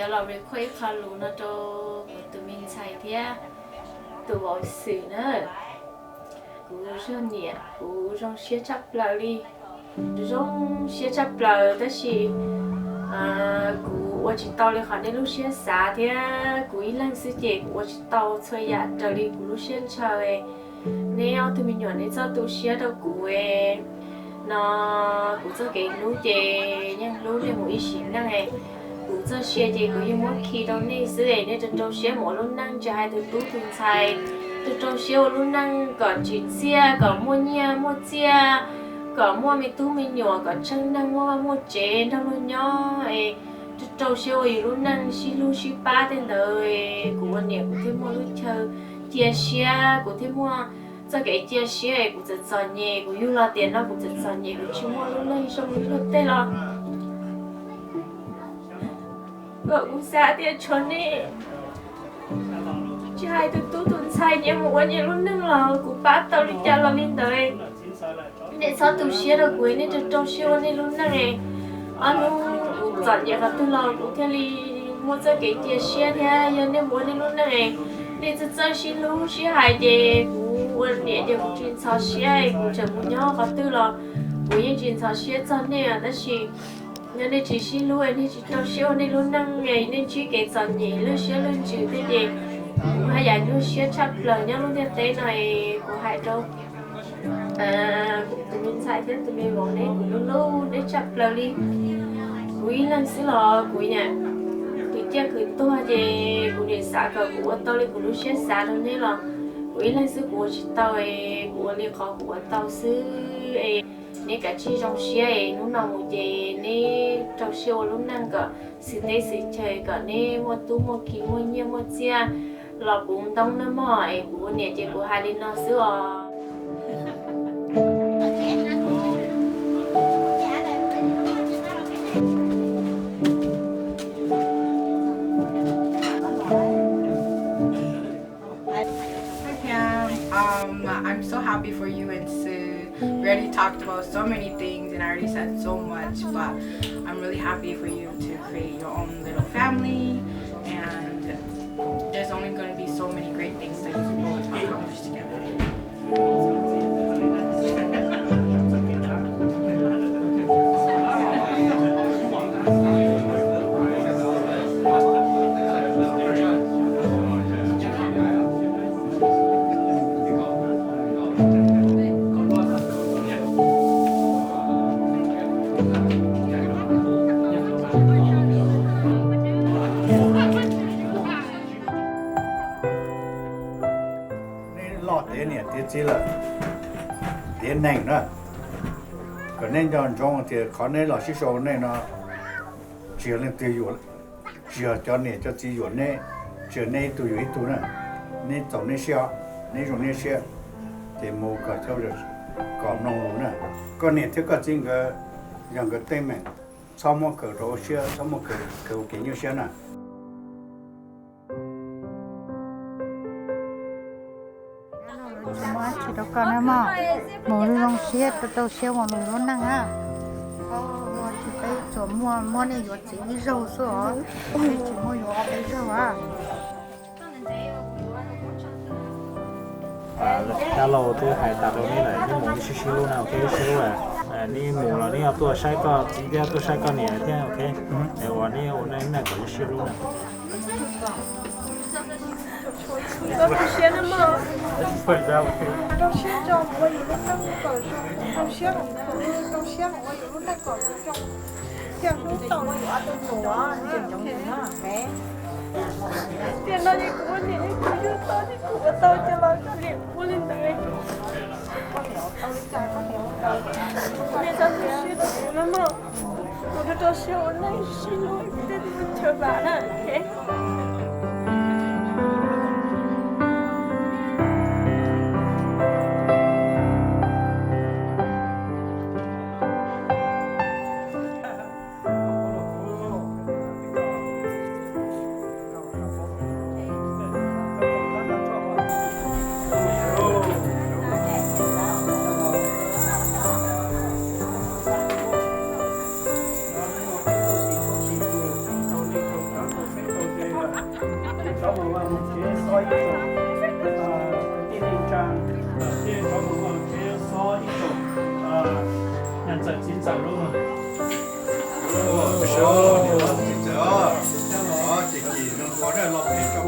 giờ là về khuấy khá luôn nó cho tụi mình xài thế tụi bỏ xỉ nữa cú cho nhẹ cú trong xe chắp lại đi trong xe chắp lại đó là cú tôi chỉ tao lên khỏi đến lúc xe xả thế cú ý lần xí chị cú chỉ tao chơi ya trở đi cú lúc xe chơi nếu tụi mình nhỏ nên cho tụi xe đâu cú nó cú cho cái lúc chị nhưng lúc này một ít xíu này cú cho xe chị cú yêu muốn khi đâu này xí này nên cho xe mỗi lúc năng cho hai tụi tú tụi xài tụi trong xe lúc năng còn chỉ xe còn mua nha mua xe còn mua mấy tú mấy nhỏ còn chân năng mua chế đâu luôn nhỏ tụi trong xe rồi lúc năng xí lu xí ba tên đời cú anh nhẹ cú thêm mua lúc chơi chia xe cú thêm mua cho cái chia sẻ của tự do nhẹ của yêu là tiền nó của tự do nhẹ của chúng mua luôn lên xong rồi luôn tên lo vợ cũng xa tiền cho nè chỉ hai tụi tú tuần sai nhé một anh nhé luôn nâng lò của bác tao đi cha lo lên tới để sao tụi xe đâu cuối nên tụi trâu xe nên luôn nâng này anh cũng dọn nhẹ cả tụi lò cũng theo đi mua cho cái chia sẻ theo giờ nên muốn nên luôn nâng này để tự do xin luôn xe hai để quân nhẹ để cũng chuyên sao xe cũng chẳng muốn nhau có tư là cũng như chuyên sao xe cho nên là chỉ nên để chỉ xin luôn nên chỉ cho xe nên luôn năng ngày nên chỉ cái dọn nhẹ luôn xe luôn chữ thế gì hai giải luôn xe chắc lời nhau luôn thế này của hai đâu tụi mình sai thế tụi mình bọn này cũng luôn luôn để chắc lời đi quý lần xí lò quý nhỉ tụi cha cứ to thì cũng để xả cả của tao lên của lúc xe xả đâu nên là quý lần xí của chị tao của liên khó của tao xứ nên cả chi trong xe lúc nào một gì nên trong xe lúc năng cả sự tế sự chơi cả nên mua tú mua ký mua nhiều mua chia là cũng đông nó mỏi của nhà chị của hai đứa nó xưa I'm so happy for you and Sue. We already talked about so many things and I already said so much, but I'm really happy for you to create your own little family, and there's only going to be so many great things that you can both accomplish together. chỉ là tiền nền đó, còn nên trong thì khó nên là số này nó chỉ là tiêu dụng, chỉ cho này cho tiêu dụng này, chỉ này tiêu dụng ít thôi nè, nên tổng này xia, nên dùng này xia, thì mua cả cho được, còn nông luôn nè, còn này thì có chính cái, những cái tên mình, sau một cái đồ xia, sau một cái kiểu như xia nè. Chỉ đâu có nữa mà mỗi lần xe tôi xe một lần năng á chỉ phải chỗ mua này có chỉ rau sữa chỉ mua có cái rau à hello tôi hay tạo đâu này là những món xíu xíu nào ok xíu à đi mù là đi học tôi sai có chỉ theo tôi sai có nè thế ok để vào đi hôm nay là có xíu này都是写的嘛，不知道都写着我有那个搞都写了，都写了，我有那个叫，叫什么我都做啊，电脑你给我念，你给我到去了，我的来，你上次写的对了嘛？我都写我那写我这吃饭了，OK。小文文给烧一种，第六章，第小文文给烧一种，按照进展路嘛。不是哦，你这啊，这个能过来老陪着。